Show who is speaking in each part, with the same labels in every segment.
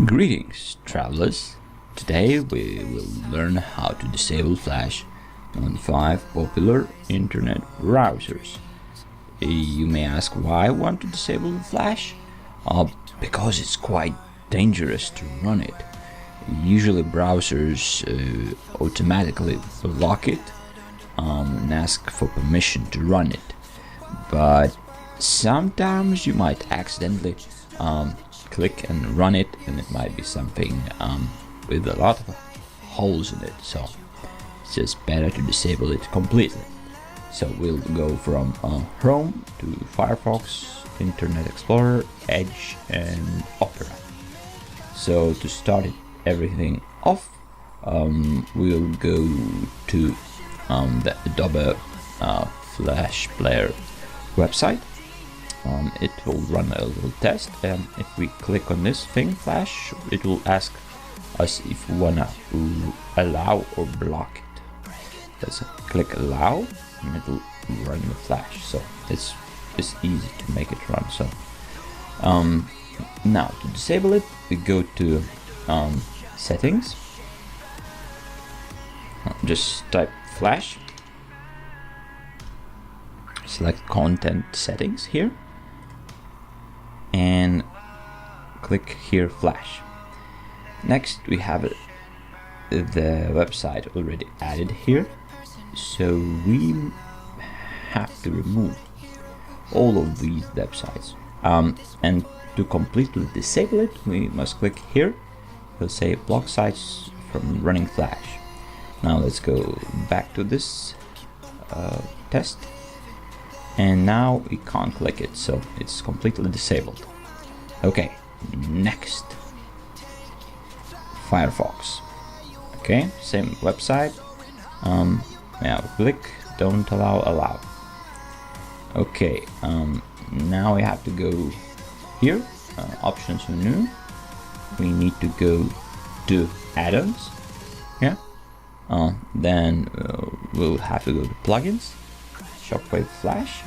Speaker 1: Greetings, travelers. Today we will learn how to disable Flash on 5 popular internet browsers. You may ask why I want to disable Flash? Because it's quite dangerous to run it. Usually browsers automatically block it and ask for permission to run it. But sometimes you might accidentally click and run it, and it might be something with a lot of holes in it, so it's just better to disable it completely. So we'll go from Chrome to Firefox, Internet Explorer, Edge and Opera. So to start everything off, we'll go to the Adobe Flash Player website. It will run a little test, and if we click on this thing, Flash, it will ask us if we wanna allow or block it. Let's click allow, and it will run the Flash. So it's easy to make it run. So now to disable it, we go to settings. Just type Flash. Select content settings here and click here Flash. Next we have the website already added here, so we have to remove all of these websites, and to completely disable it we must click here. We'll say block sites from running Flash. Now let's go back to this test. And now we can't click it, so it's completely disabled. Okay, next, Firefox. Okay, same website. Now click, don't allow. Okay, now we have to go here, options menu. We need to go to add-ons. Yeah. Then we'll have to go to plugins. Shockwave Flash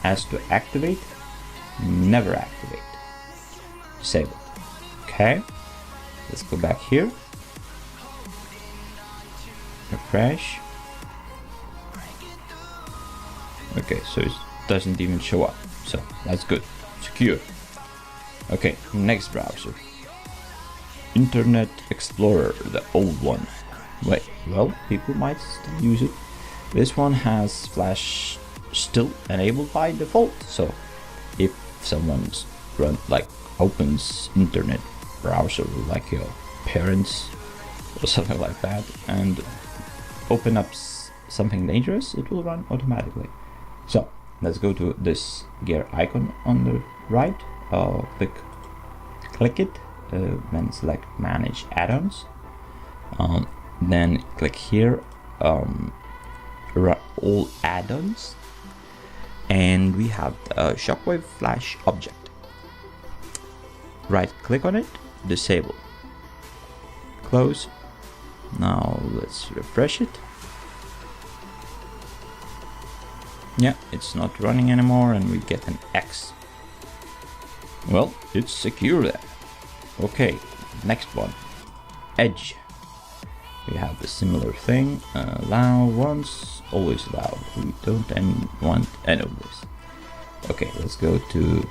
Speaker 1: has to activate, never activate, disable. Okay, let's go back here, refresh. Okay, so it doesn't even show up, so that's good, secure. Okay, next browser, Internet Explorer, the old one. Wait, well, people might still use it. This one has Flash still enabled by default, so if someone's opens internet browser like your parents or something like that and open up something dangerous, it will run automatically. So let's go to this gear icon on the right, click it, then select manage add-ons, then click here, all add-ons, and we have a Shockwave Flash object. Right click on it, disable, close. Now let's refresh it. Yeah, it's not running anymore, and we get an X. Well, it's secure there. Okay, next one, Edge. We have a similar thing, allow once, always allow. We don't want any of this. Okay, let's go to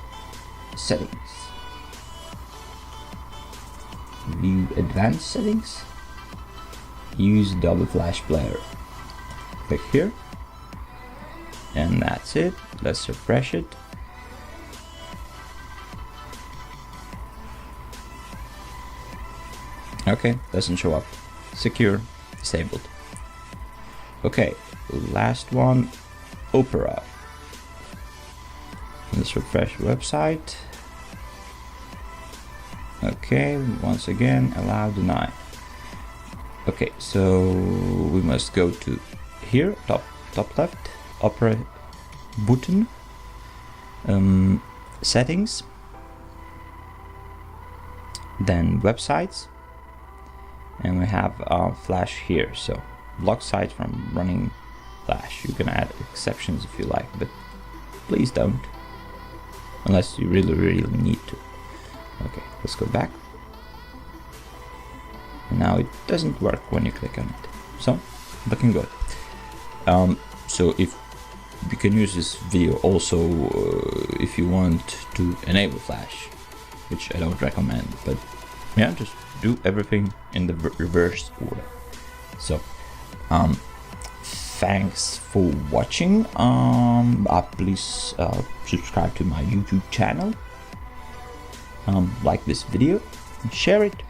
Speaker 1: settings. View advanced settings. Use Adobe Flash Player. Click here. And that's it. Let's refresh it. Okay, doesn't show up. Secure, disabled. Okay, last one, Opera. Let's refresh website. Okay, once again, allow, deny. Okay, so we must go to here, top left, Opera button, settings, then websites. And we have Flash here, so block sites from running Flash. You can add exceptions if you like, but please don't, unless you really need to. Okay, Let's go back. Now it doesn't work when you click on it. So, looking good. So if you can use this video also if you want to enable Flash, which I don't recommend, but yeah, just do everything in the reverse order. So, thanks for watching. Please subscribe to my YouTube channel, like this video, and share it.